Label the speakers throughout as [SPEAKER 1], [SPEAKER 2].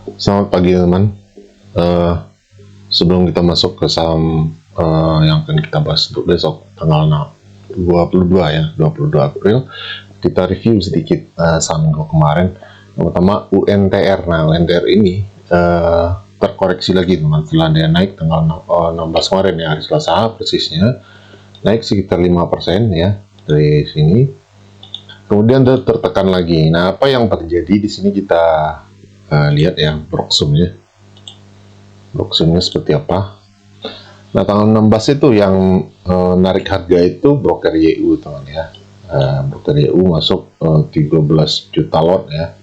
[SPEAKER 1] Selamat pagi teman. Eh, Sebelum kita masuk ke saham yang akan kita bahas untuk besok tanggal 22 ya, 22 April, kita review sedikit saham minggu kemarin. Yang pertama UNTR. Nah, UNTR ini terkoreksi lagi teman, setelah dia naik tanggal 16 kemarin ya, hari Selasa persisnya, naik sekitar 5% ya dari sini. Kemudian tertekan lagi. Nah, apa yang terjadi di sini kita lihat ya Broksumnya seperti apa. Nah, tanggal 16 itu yang narik harga itu broker YU teman ya. Broker YU masuk 13 juta lot ya,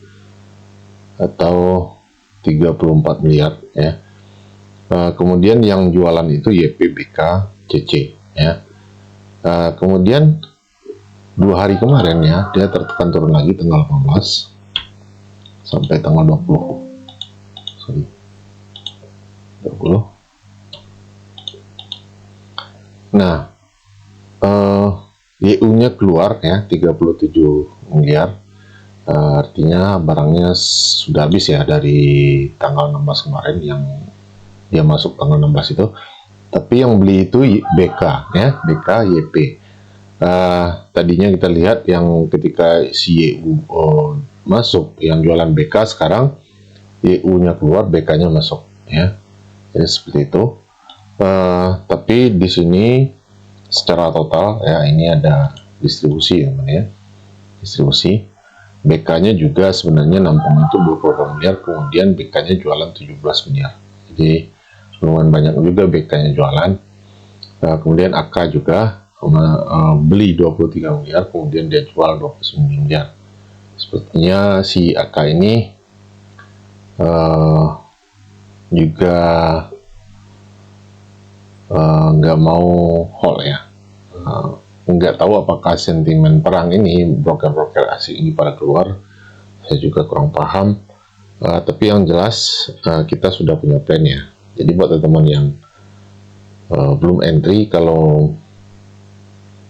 [SPEAKER 1] atau 34 miliar ya. Kemudian yang jualan itu YPBK CC ya. Kemudian 2 hari kemarin ya, dia tertekan turun lagi tanggal 18 sampai tanggal 20. 20. Nah, YU-nya keluar ya 37 miliar. Artinya barangnya sudah habis ya dari tanggal 16 kemarin yang dia masuk tanggal 16 itu. Tapi yang beli itu BK ya, BK YP. Tadinya kita lihat yang ketika si YU masuk, yang jualan BK, sekarang YU-nya keluar, BK-nya masuk ya. Jadi seperti itu. Tapi di sini secara total ya, ini ada distribusi ya, distribusi. BK-nya juga sebenarnya nampung itu 20 miliar, kemudian BK-nya jualan 17 miliar. Jadi lumayan banyak juga BK-nya jualan. Kemudian AK juga beli 23 miliar, kemudian dia jual 29 miliar. Sepertinya si AK ini juga nggak mau hold ya. Nggak tahu apakah sentimen perang ini, broker-broker asing ini pada keluar, saya juga kurang paham. Tapi yang jelas kita sudah punya plan ya. Jadi buat teman-teman yang belum entry, kalau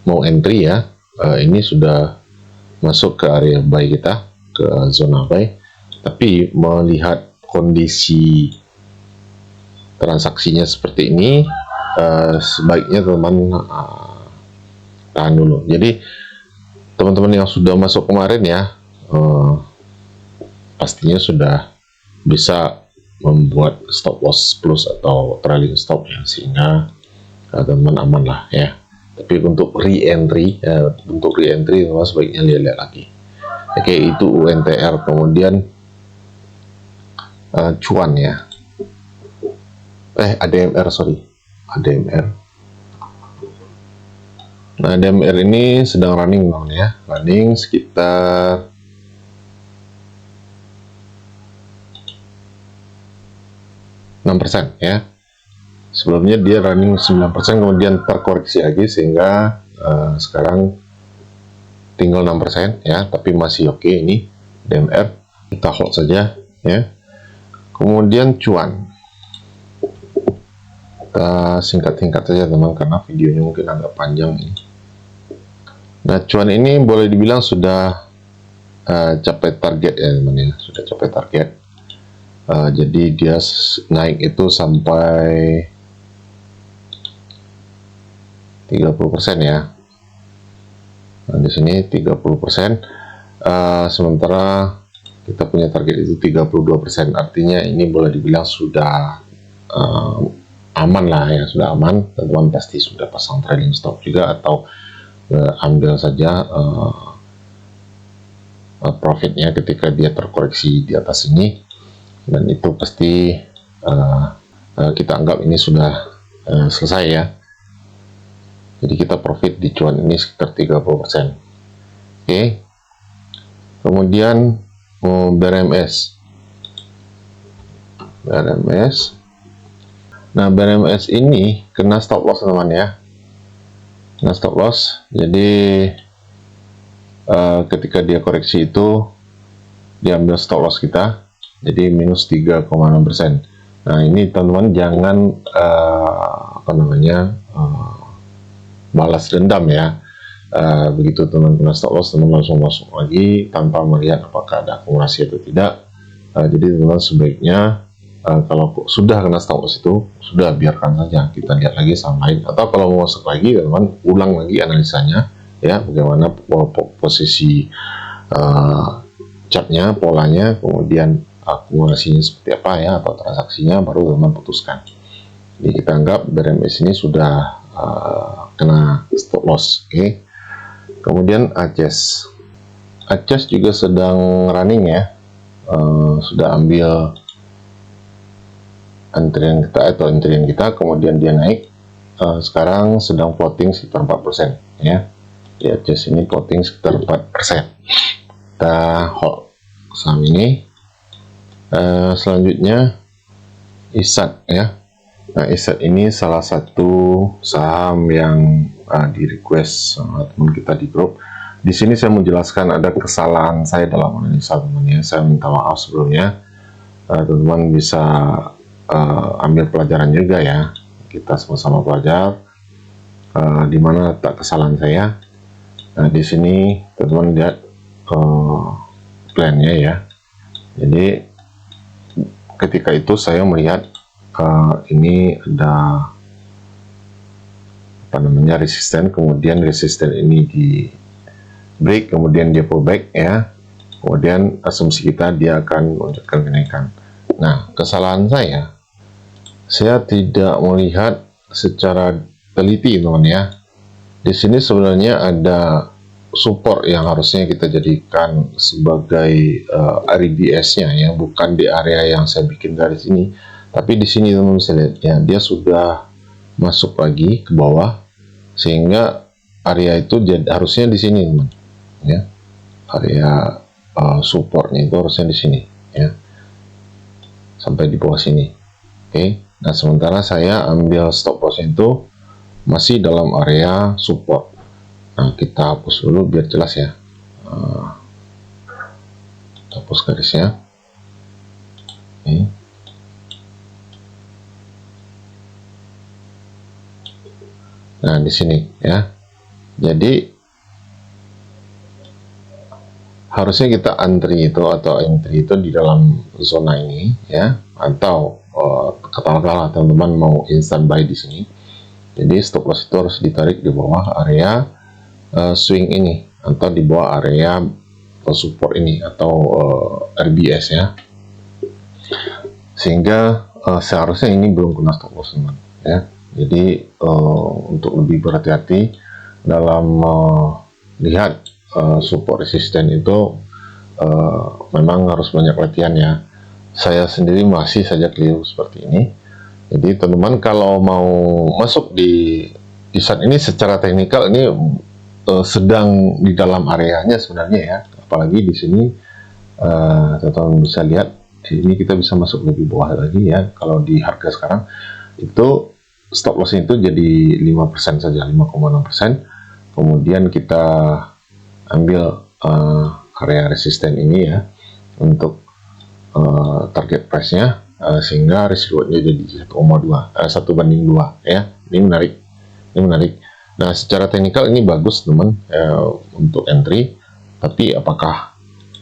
[SPEAKER 1] mau entry ya, ini sudah masuk ke area buy kita, ke zona buy. Tapi melihat kondisi transaksinya seperti ini, sebaiknya teman tahan dulu. Jadi teman-teman yang sudah masuk kemarin ya, pastinya sudah bisa membuat stop loss plus atau trailing stop ya, sehingga teman-teman aman lah ya. Tapi untuk re-entry teman sebaiknya lihat lagi. Oke, itu UNTR. Kemudian cuan ya, ADMR. Nah, ADMR ini sedang running ya, running sekitar 6% ya. Sebelumnya dia running 9%, kemudian terkoreksi lagi sehingga sekarang tinggal 6% ya, tapi masih oke ini DMR, kita hold saja ya. Kemudian cuan, kita singkat-singkat saja teman, karena videonya mungkin agak panjang ini. Nah, cuan ini boleh dibilang sudah capai target ya teman ya, sudah capai target. Jadi dia naik itu sampai 30% ya. Nah, di sini 30%, sementara kita punya target itu 32%. Artinya ini boleh dibilang sudah aman lah ya, sudah aman. Teman-teman pasti sudah pasang trailing stop juga, atau ambil saja profitnya ketika dia terkoreksi di atas ini, dan itu pasti kita anggap ini sudah selesai ya. Jadi kita profit di cuan ini sekitar 30%. Oke. Kemudian BRMS. Nah, BRMS ini kena stop loss teman ya. Kena stop loss. Jadi ketika dia koreksi itu diambil stop loss kita. Jadi minus 3,6%. Nah, ini teman-teman jangan balas dendam ya. Begitu teman kena stop loss, teman langsung masuk lagi tanpa melihat apakah ada akumulasi atau tidak. Jadi teman-teman sebaiknya kalau sudah kena stop loss itu sudah biarkan saja, kita lihat lagi saham lain, atau kalau mau masuk lagi teman-teman ulang lagi analisanya ya, bagaimana posisi chartnya, polanya, kemudian akumulasinya seperti apa ya, atau transaksinya, baru teman-teman putuskan. Jadi kita anggap BRMS ini sudah kena stop loss. Oke. Kemudian ACES juga sedang running ya, sudah ambil antrian kita, kemudian dia naik, sekarang sedang floating sekitar 4% ya. Di ACES ini floating sekitar 4%. Kita hold saham ini. Selanjutnya ISAT ya. Nah, ISAT ini salah satu saham yang di request sama teman kita di grup. Di sini saya menjelaskan ada kesalahan saya dalam analisa teman-teman ya. Saya minta maaf sebelumnya. Teman-teman bisa ambil pelajaran juga ya. Kita sama-sama belajar di mana letak kesalahan saya. Nah, di sini teman-teman lihat plannya ya. Jadi ketika itu saya melihat ini ada resisten, kemudian resisten ini di break, kemudian dia pullback ya, kemudian asumsi kita dia akan melanjutkan kenaikan. Nah, kesalahan saya tidak melihat secara teliti teman ya. Di sini sebenarnya ada support yang harusnya kita jadikan sebagai RBS-nya ya, bukan di area yang saya bikin garis ini, tapi di sini teman-teman bisa lihat ya, dia sudah masuk lagi ke bawah, sehingga area itu harusnya di sini teman ya, area supportnya itu harusnya di sini ya, sampai di bawah sini. Oke. Nah, sementara saya ambil stop loss itu masih dalam area support. Nah, kita hapus dulu biar jelas ya. Hapus garisnya. Oke. Nah, di sini ya. Jadi harusnya kita entry itu di dalam zona ini ya, atau katakanlah teman-teman mau instant buy di sini. Jadi stop loss itu harus ditarik di bawah area swing ini, atau di bawah area support ini, atau RBS ya. Sehingga seharusnya ini belum kena stop loss teman ya. Jadi untuk lebih berhati-hati dalam lihat support resisten itu memang harus banyak latihan ya. Saya sendiri masih saja keliru seperti ini. Jadi teman-teman kalau mau masuk di ISAT ini secara teknikal ini sedang di dalam areanya sebenarnya ya. Apalagi di sini teman-teman bisa lihat ini kita bisa masuk lebih bawah lagi ya. Kalau di harga sekarang itu stop loss itu jadi 5% saja, 5,6%. Kemudian kita ambil area resisten ini ya untuk target price-nya, sehingga risk reward-nya jadi 1:2 ya. Ini menarik. Nah, secara teknikal ini bagus teman untuk entry, tapi apakah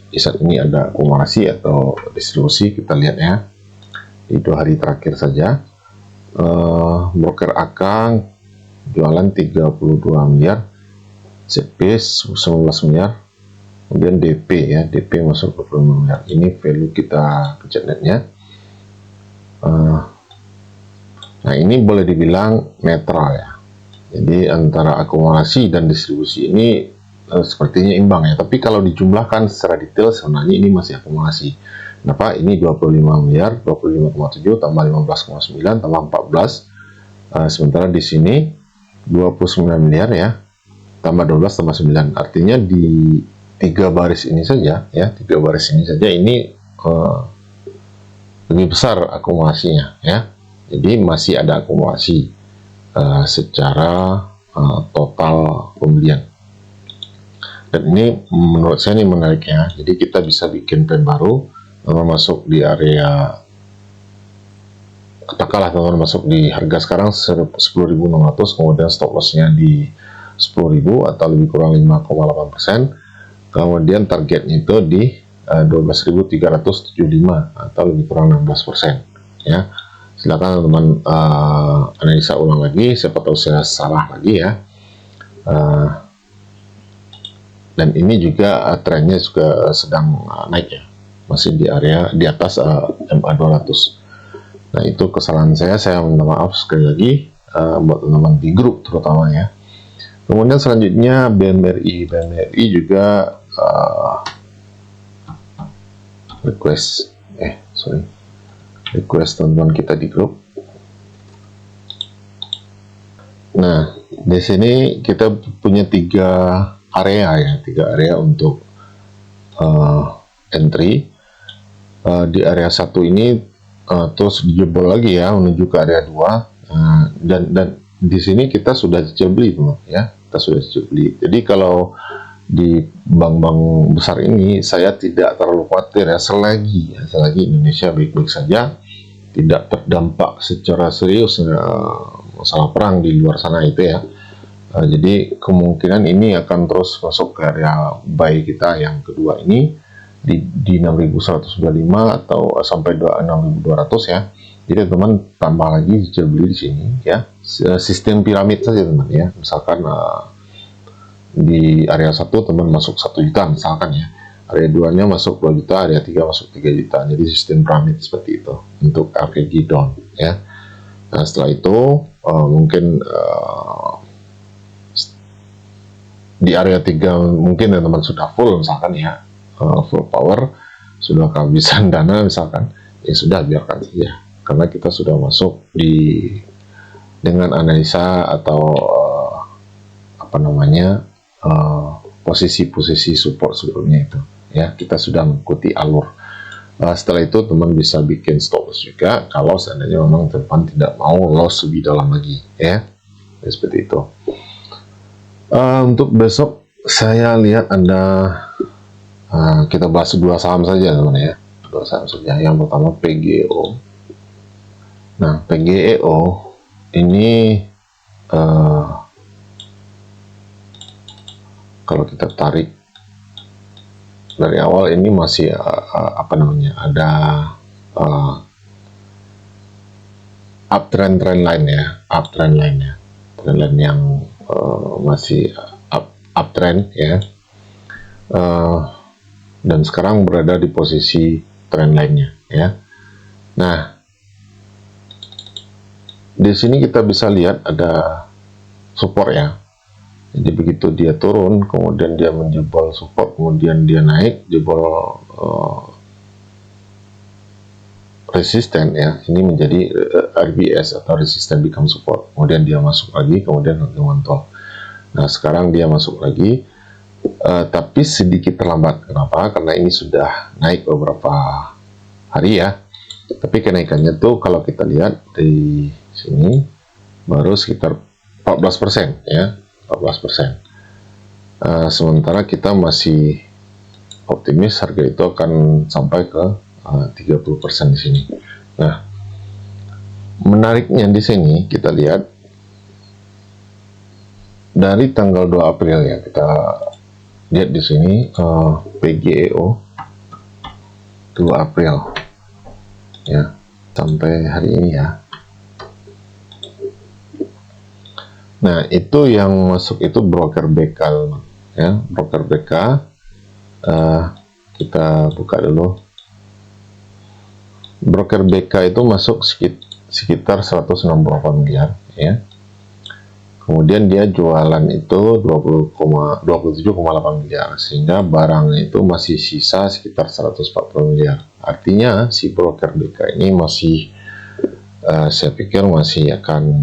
[SPEAKER 1] ISAT ini ada akumulasi atau distribusi, kita lihat ya di 2 hari terakhir saja. Broker Akang jualan 32 miliar, ZBase 19 miliar, kemudian DP ya, DP masuk 25 miliar. Ini value kita pencet netnya. Nah, ini boleh dibilang netral ya. Jadi antara akumulasi dan distribusi ini sepertinya imbang ya. Tapi kalau dijumlahkan secara detail sebenarnya ini masih akumulasi. Kenapa? Ini 25 miliar, 25,7 tambah 15,9 tambah 14. Sementara di sini 29 miliar ya, tambah 12 tambah 9. Artinya di 3 baris ini saja ya, 3 baris ini saja ini lebih besar akumulasinya ya. Jadi masih ada akumulasi secara total pembelian. Dan ini menurut saya ini menarik ya. Jadi kita bisa bikin plan baru, masuk di area, katakanlah teman-teman masuk di harga sekarang 10.600, kemudian stop lossnya di 10.000 atau lebih kurang 5,8%, kemudian targetnya itu di 12.375 atau lebih kurang 16%, ya. Silakan teman-teman analisa ulang lagi, siapa tahu saya salah lagi ya. Dan ini juga trennya juga sedang naik ya, masih di area di atas MA200. Nah, itu kesalahan saya minta maaf sekali lagi buat teman-teman di grup terutama ya. Kemudian selanjutnya BMRI juga request teman-teman kita di grup. Nah, di sini kita punya tiga area untuk entry. Di area 1 ini terus dijebol lagi ya menuju ke area 2, dan di sini kita sudah cicil beli teman ya, kita sudah cicil beli. Jadi kalau di bank-bank besar ini saya tidak terlalu khawatir ya, selagi Indonesia baik-baik saja, tidak terdampak secara serius masalah perang di luar sana itu ya. Jadi kemungkinan ini akan terus masuk ke area buy kita yang kedua ini di 6.125 atau sampai 6.200 ya. Jadi teman tambah lagi cicil beli di sini ya, sistem piramid saja teman ya. Misalkan di area 1 teman masuk 1 juta misalkan ya, area 2 nya masuk 2 juta, area 3 masuk 3 juta. Jadi sistem piramid seperti itu untuk RKG down ya. Nah, setelah itu mungkin di area 3 mungkin teman sudah full misalkan ya, full power, sudah kehabisan dana misalkan, ya sudah biarkan saja, karena kita sudah masuk dengan analisa atau posisi-posisi support sebelumnya itu ya, kita sudah mengikuti alur. Setelah itu teman bisa bikin stop loss juga kalau seandainya memang teman tidak mau loss lebih dalam lagi ya, seperti itu. Untuk besok saya lihat kita bahas 2 saham saja teman ya, 2 saham saja. Yang pertama PGEO. Nah, PGEO ini kalau kita tarik dari awal ini masih ada uptrend line ya, trend line yang masih uptrend ya, dan sekarang berada di posisi trend line-nya ya. Nah, di sini kita bisa lihat ada support ya. Jadi begitu dia turun, kemudian dia menjebol support, kemudian dia naik, jebol resisten ya. Ini menjadi RBS atau resisten become support. Kemudian dia masuk lagi, kemudian harga mantol. Nah, sekarang dia masuk lagi, tapi sedikit terlambat. Kenapa? Karena ini sudah naik beberapa hari ya. Tapi kenaikannya tuh kalau kita lihat di sini baru sekitar 14% ya. 14%. Sementara kita masih optimis harga itu akan sampai ke 30% di sini. Nah, menariknya di sini kita lihat dari tanggal 2 April ya, kita lihat di sini PGEO 2 April ya, sampai hari ini ya. Nah, itu yang masuk itu broker BK ya, broker BK. Kita buka dulu. Broker BK itu masuk sekitar 168 miliar ya. Kemudian dia jualan itu 27,8 miliar, sehingga barang itu masih sisa sekitar 140 miliar. Artinya si broker BK ini masih saya pikir masih akan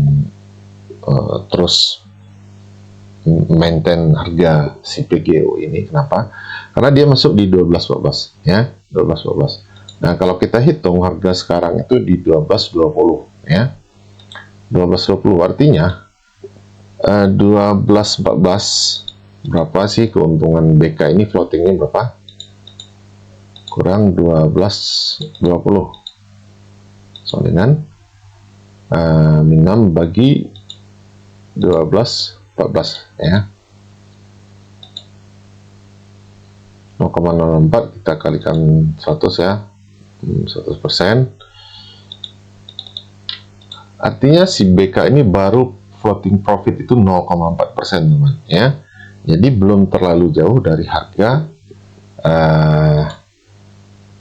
[SPEAKER 1] terus maintain harga si PGEO ini. Kenapa? Karena dia masuk di 12.14 ya, 12.14. Nah, kalau kita hitung harga sekarang itu di 12.20 ya, 12.20 artinya 12.14 berapa sih keuntungan BK ini, floatingnya berapa? Kurang 12.20 sama dengan minum bagi 12.14 ya. 0,04 kita kalikan 100 ya, 100%. Artinya si BK ini baru floating profit itu 0,4% teman ya. Jadi belum terlalu jauh dari harga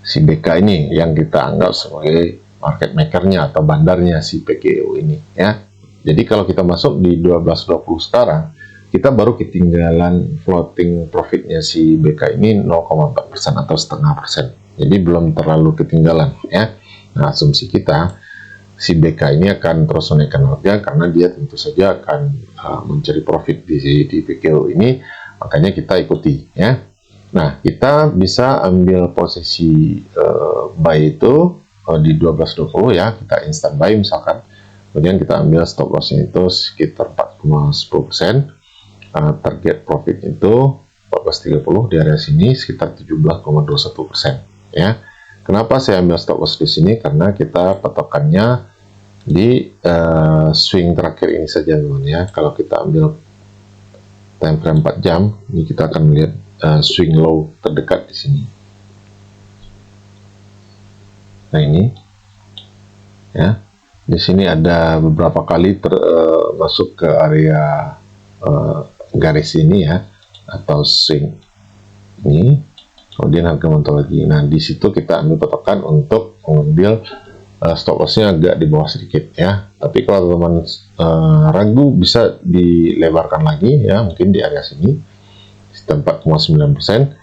[SPEAKER 1] si BK ini yang kita anggap sebagai market makernya atau bandarnya si PGO ini ya. Jadi kalau kita masuk di 12.20 sekarang, kita baru ketinggalan floating profitnya si BK ini 0,4% atau setengah persen. Jadi belum terlalu ketinggalan ya. Nah, asumsi kita si BK ini akan terus menaikkan harga karena dia tentu saja akan mencari profit di PGO ini, makanya kita ikuti ya. Nah, kita bisa ambil posisi buy itu di 12.20 ya, kita instant buy misalkan. Kemudian kita ambil stop lossnya itu sekitar 4,10%. Target profit itu 14.30 di area sini sekitar 17,21% ya. Kenapa saya ambil stop loss di sini? Karena kita patokannya di swing terakhir ini saja teman ya. Kalau kita ambil time frame 4 jam, ini kita akan melihat swing low terdekat di sini. Nah ini ya, di sini ada beberapa kali masuk ke area garis ini ya, atau swing ini, kemudian harga mentok lagi. Nah di situ kita ambil patokan untuk mengambil stop lossnya agak di bawah sedikit ya. Tapi kalau teman ragu, bisa dilebarkan lagi ya, mungkin di area sini 4,9%,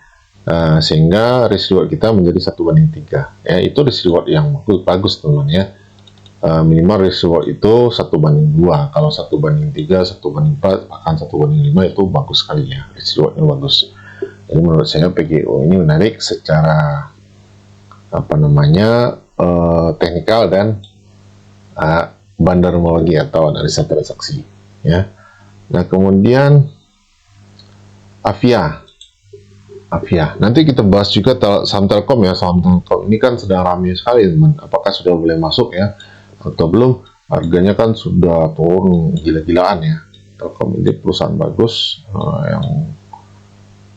[SPEAKER 1] sehingga risk reward kita menjadi 1/3 ya. Itu risk reward yang bagus teman ya. Minimal risk reward itu 1/2. Kalau 1/3, 1/4, bahkan 1/5 itu bagus sekali ya, risk rewardnya bagus. Jadi menurut saya PGO ini menarik secara teknikal dan bandarmologi atau analisa transaksi ya. Nah kemudian Avia, nanti kita bahas juga saham Telkom ya. Saham Telkom ini kan sedang ramai sekali teman. Apakah sudah boleh masuk ya atau belum? Harganya kan sudah turun gila-gilaan ya. Telkom ini perusahaan bagus yang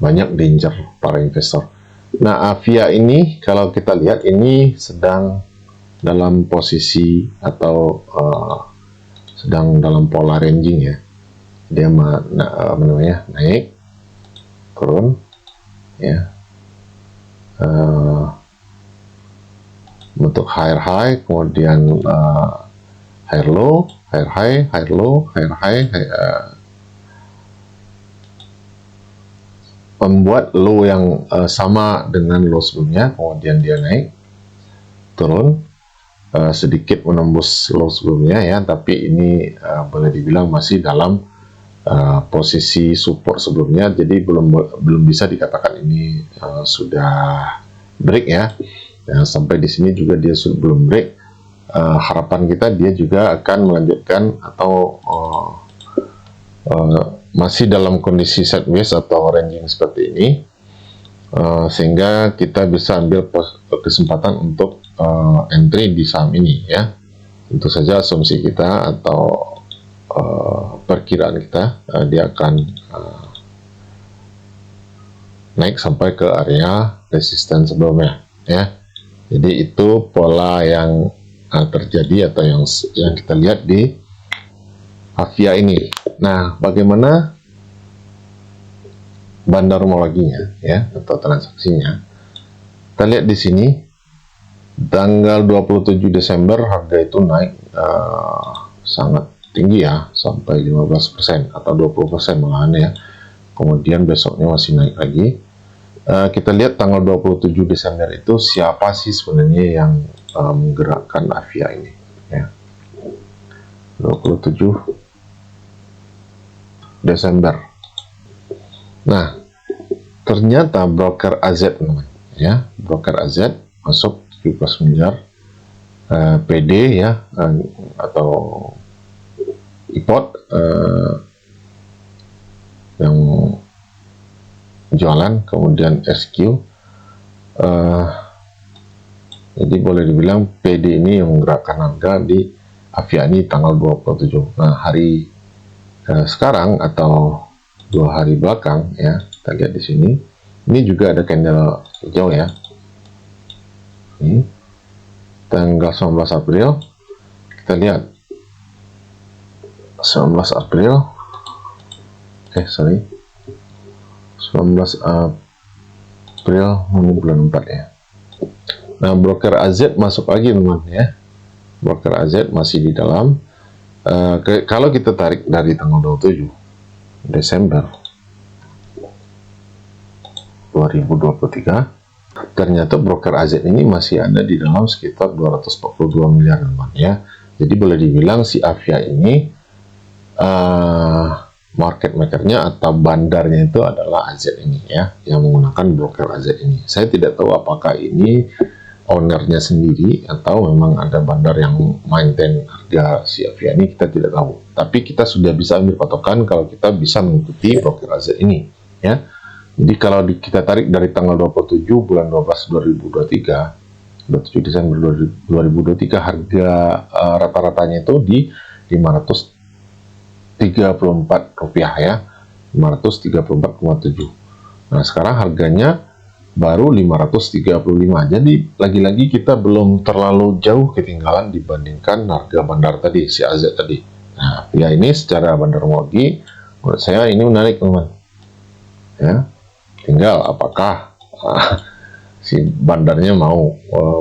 [SPEAKER 1] banyak diincar para investor. Nah Avia ini kalau kita lihat ini sedang dalam posisi atau sedang dalam pola ranging ya. Dia naik turun ya, bentuk higher high, kemudian higher low, higher high, higher low, higher high, membuat low yang sama dengan low sebelumnya, kemudian dia naik turun sedikit menembus low sebelumnya ya, tapi ini boleh dibilang masih dalam posisi support sebelumnya, jadi belum bisa dikatakan ini sudah break ya. Nah, sampai di sini juga dia belum break. Harapan kita dia juga akan melanjutkan atau masih dalam kondisi sideways atau ranging seperti ini, sehingga kita bisa ambil kesempatan untuk entry di saham ini ya. Tentu saja asumsi kita atau perkiraan kita dia akan naik sampai ke area resisten sebelumnya ya. Jadi itu pola yang terjadi atau yang kita lihat di Avia ini. Nah, bagaimana bandarmologinya ya atau transaksinya? Kita lihat di sini tanggal 27 Desember harga itu naik sangat tinggi ya, sampai 15% atau 20% malahan ya. Kemudian besoknya masih naik lagi. Kita lihat tanggal 27 Desember itu siapa sih sebenarnya yang menggerakkan Avia ini ya. 27 Desember. Nah, ternyata broker AZ teman ya, broker AZ masuk 17 miliar PD ya, atau IPOT yang jualan, kemudian SQ. Jadi boleh dibilang PD ini yang menggerakkan harga di Avia ini tanggal 27. Nah, hari sekarang atau 2 hari belakang ya, kita lihat di sini Ini juga ada candle hijau ya. Ini tanggal 19 April. Kita lihat 19 April. 19 April ini bulan 4 ya. Nah, broker AZ masuk lagi teman ya. Broker AZ masih di dalam. Kalau kita tarik dari tanggal 27 Desember 2023, ternyata broker AZ ini masih ada di dalam sekitar 242 miliar teman ya. Jadi boleh dibilang si Avia ini market makernya atau bandarnya itu adalah AZ ini ya, yang menggunakan broker AZ ini. Saya tidak tahu apakah ini ownernya sendiri atau memang ada bandar yang maintain harga si Avia ini, kita tidak tahu. Tapi kita sudah bisa ambil patokan kalau kita bisa mengikuti broker AZ ini ya. Jadi kalau kita tarik dari tanggal 27 bulan 12 2023, 27 Desember 2023, harga rata-ratanya itu di 534 rupiah ya, 534,7. Nah sekarang harganya baru 535. Jadi lagi-lagi kita belum terlalu jauh ketinggalan dibandingkan harga bandar tadi, si AZ tadi. Nah ya, ini secara bandar morgi menurut saya ini menarik teman ya. Tinggal apakah si bandarnya mau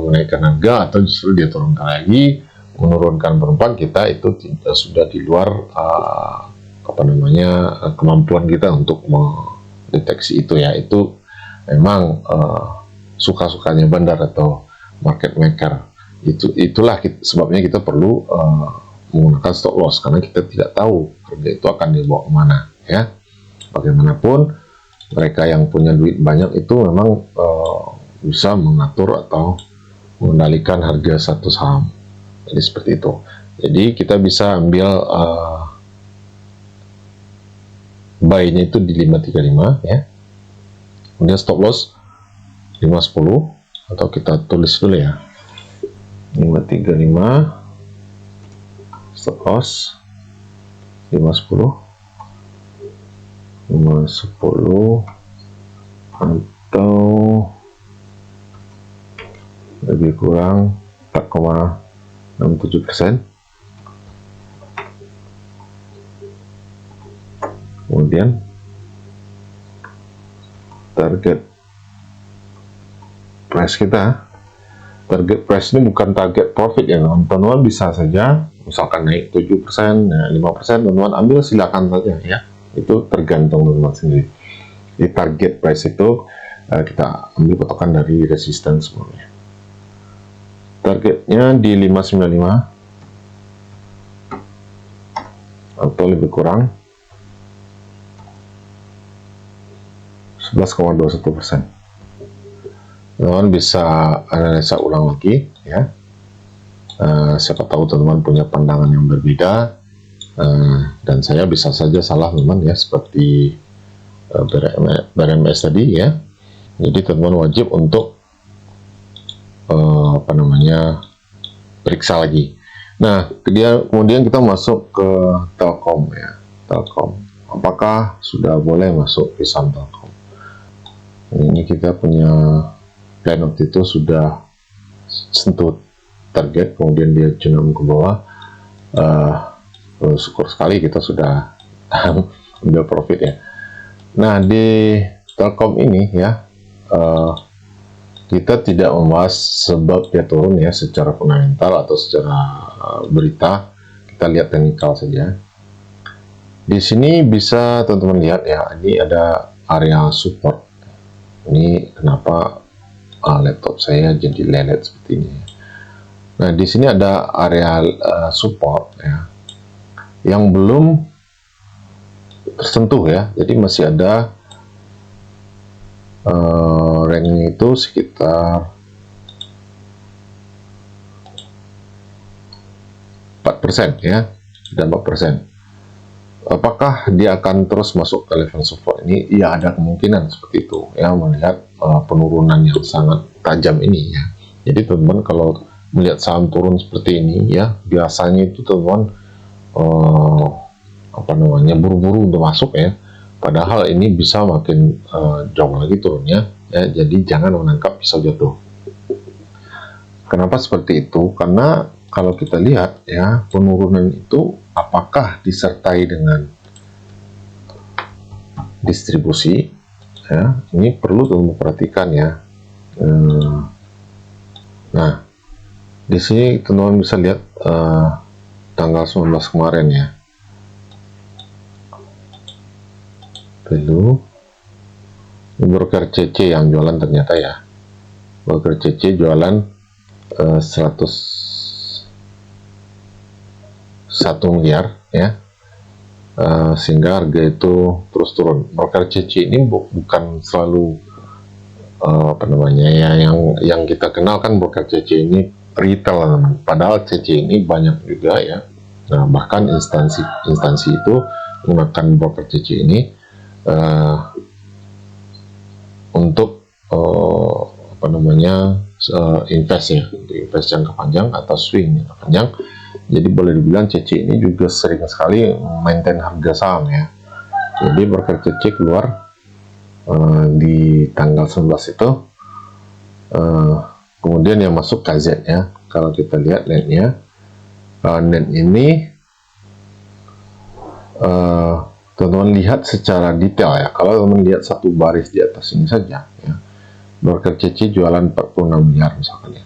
[SPEAKER 1] menaikkan harga atau justru dia turunkan lagi, menurunkan penumpang. Kita itu sudah di luar kemampuan kita untuk mendeteksi itu ya. Itu memang suka-sukanya bandar atau market maker. Itulah sebabnya kita perlu menggunakan stop loss, karena kita tidak tahu harga itu akan dibawa kemana ya. Bagaimanapun mereka yang punya duit banyak itu memang bisa mengatur atau mengendalikan harga satu saham. Jadi seperti itu. Jadi kita bisa ambil buy-nya itu di 535 ya. Kemudian stop loss 510, atau kita tulis dulu ya. 535 stop loss 510 atau lebih kurang 4,67%. Kemudian target price kita, target price ini bukan target profit ya teman-teman. Bisa saja misalkan naik 7%, 5%, teman-teman ambil silakan saja ya. Itu tergantung teman-teman sendiri. Di target price itu kita ambil patokan dari resistance semuanya. Targetnya di 595 atau lebih kurang 11,21%. Teman-teman bisa analisa ulang lagi ya. Siapa tahu teman-teman punya pandangan yang berbeda. Dan saya bisa saja salah teman ya, seperti BRMS tadi ya. Jadi teman-teman wajib untuk periksa lagi. Nah kemudian kita masuk ke Telkom ya. Telkom, apakah sudah boleh masuk ke saham Telkom? Ini kita punya plan waktu itu sudah sentuh target, kemudian dia jenam ke bawah. Syukur sekali kita sudah ambil profit ya. Nah di Telkom ini ya, kita tidak membahas sebab dia turun ya secara fundamental atau secara berita. Kita lihat teknikal saja. Di sini bisa teman-teman lihat ya, ini ada area support. Ini kenapa laptop saya jadi lelet seperti ini. Nah di sini ada area support ya, yang belum tersentuh ya. Jadi masih ada ranknya itu sekitar 4% ya, dan 4%. Apakah dia akan terus masuk ke level support ini? Ya ada kemungkinan seperti itu ya, melihat penurunan yang sangat tajam ini ya. Jadi teman-teman kalau melihat saham turun seperti ini ya, biasanya itu teman-teman buru-buru untuk masuk ya, padahal ini bisa makin jauh lagi turunnya ya. Jadi jangan menangkap pisau jatuh. Kenapa seperti itu? Karena kalau kita lihat ya, penurunan itu apakah disertai dengan distribusi ya, ini perlu teman-teman perhatikan ya. Nah, di sini teman-teman bisa lihat tanggal 19 kemarin ya. Lalu broker CC yang jualan ternyata ya. Broker CC jualan 101 miliar ya. Sehingga harga itu terus turun. Broker CC ini bukan selalu apa namanya ya, yang kita kenal kan broker CC ini retail teman. Padahal CC ini banyak juga ya. Nah, bahkan instansi itu menggunakan broker CC ini untuk apa namanya invest ya, untuk invest jangka panjang atau swing jangka panjang. Jadi boleh dibilang CC ini juga sering sekali maintain harga saham ya. Jadi broker CC keluar di tanggal 11 itu, kemudian yang masuk KZ ya. Kalau kita lihat netnya, net ini teman-teman lihat secara detail ya. Kalau teman-teman lihat satu baris di atas ini saja ya, broker CC jualan 46 miliar misalkan ya.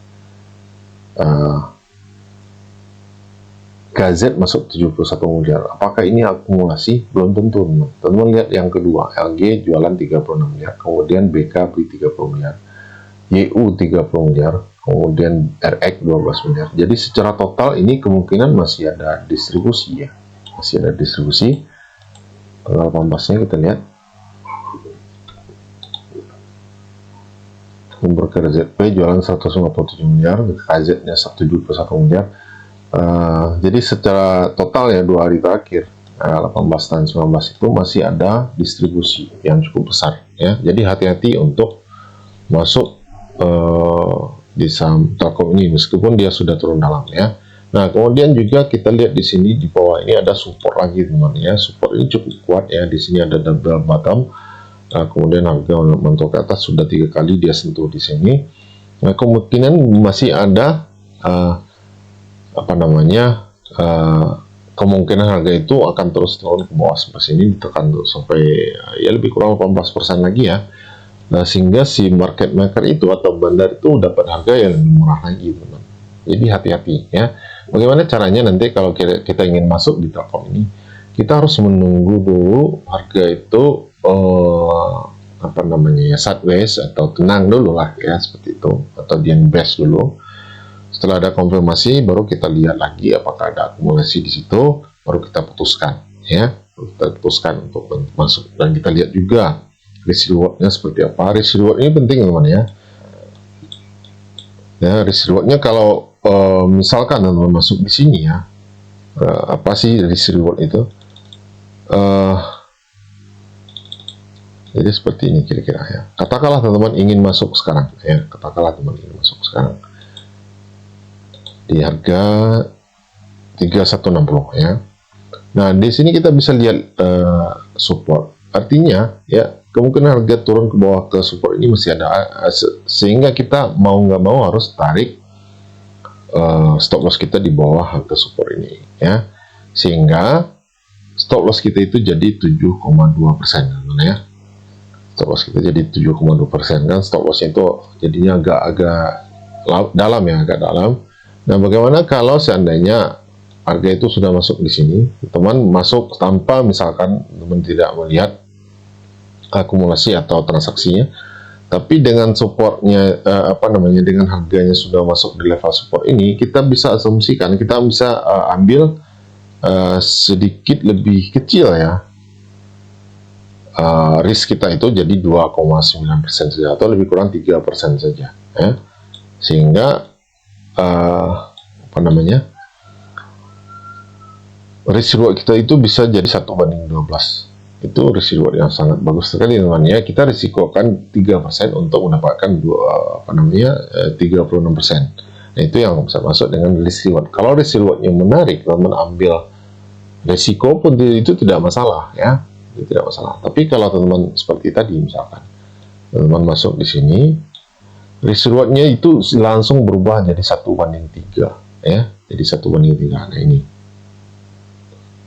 [SPEAKER 1] KZ masuk 71 miliar. Apakah ini akumulasi? Belum tentu. Teman-teman lihat yang kedua, LG jualan 36 miliar, kemudian BK beli 30 miliar, YU 30 miliar, kemudian RX 12 miliar. Jadi secara total ini kemungkinan masih ada distribusi ya. Masih ada distribusi. Tanggal 18-nya kita lihat. Broker ZP jualan 157 miliar, KZ-nya 171 miliar. Jadi secara total ya 2 hari terakhir 18 dan 19 itu masih ada distribusi yang cukup besar ya. Jadi hati-hati untuk masuk di saham Telkom ini meskipun dia sudah turun dalam ya. Nah, kemudian juga kita lihat di sini di bawah ini ada support lagi teman-teman ya. Support ini cukup kuat ya. Di sini ada double bottom. Kemudian harga mentok ke atas sudah 3 kali dia sentuh di sini. Nah, kemungkinan masih ada apa namanya kemungkinan harga itu akan terus turun ke bawah sampai sini, ditekan sampai ya lebih kurang 18% lagi ya. Nah, sehingga si market maker itu atau bandar itu dapat harga yang lebih murah lagi teman. Jadi hati-hati ya. Bagaimana caranya nanti kalau kita ingin masuk di Telkom ini, kita harus menunggu dulu harga itu apa namanya ya, sideways atau tenang dulu lah ya, seperti itu, atau dia best dulu. Setelah ada konfirmasi, baru kita lihat lagi apakah ada akumulasi di situ, baru kita putuskan ya, kita putuskan untuk masuk. Dan kita lihat juga risk rewardnya seperti apa. Risk reward ini penting teman-teman ya. Ya, risk rewardnya kalau misalkan teman-teman masuk di sini ya, apa sih risk reward itu? Jadi seperti ini kira-kira ya. Katakanlah teman-teman ingin masuk sekarang ya, katakanlah teman-teman ingin masuk sekarang di harga 3160 ya. Nah, di sini kita bisa lihat support. Artinya ya, kemungkinan harga turun ke bawah ke support ini masih ada, sehingga kita mau nggak mau harus tarik stop loss kita di bawah harga support ini ya. Sehingga stop loss kita itu jadi 7,2% ya. Stop loss kita jadi 7,2% kan, stop loss itu jadinya agak dalam ya, agak dalam. Nah, bagaimana kalau seandainya harga itu sudah masuk di sini, teman masuk tanpa misalkan teman tidak melihat akumulasi atau transaksinya, tapi dengan supportnya apa namanya, dengan harganya sudah masuk di level support ini, kita bisa asumsikan, kita bisa ambil sedikit lebih kecil ya, risk kita itu jadi 2,9% saja atau lebih kurang 3% saja ya. Sehingga apa namanya, risk reward kita itu bisa jadi 1/12. Itu risk reward yang sangat bagus sekali teman ya. Kita risikokan 3% untuk mendapatkan 36%. Nah, itu yang bisa masuk dengan risk reward. Kalau risk rewardnya menarik, teman ambil risiko pun itu tidak masalah ya. itu tidak masalah. Tapi kalau teman-teman seperti tadi, misalkan teman-teman masuk di sini, risk rewardnya itu langsung berubah jadi 1:3, ya, jadi 1:3. Nah ini,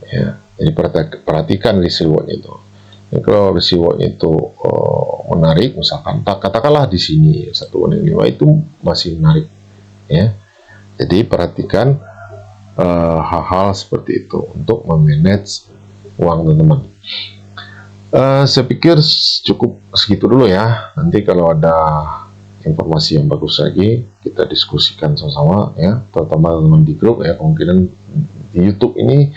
[SPEAKER 1] ya, jadi perhatikan risk rewardnya itu. Jadi kalau risk rewardnya itu menarik, misalkan katakanlah di sini 1:5 itu masih menarik, ya. Jadi perhatikan hal-hal seperti itu untuk memanage uang teman-teman. Saya pikir cukup segitu dulu ya. Nanti kalau ada informasi yang bagus lagi kita diskusikan sama-sama ya, terutama teman-teman di grup ya. Kemungkinan di YouTube ini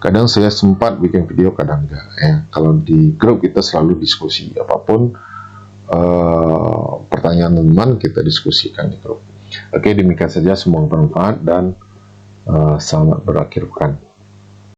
[SPEAKER 1] kadang saya sempat bikin video, kadang enggak ya. Kalau di grup kita selalu diskusi apapun pertanyaan teman-teman kita diskusikan di grup. Oke, demikian saja, semoga bermanfaat dan selamat berakhir pekan.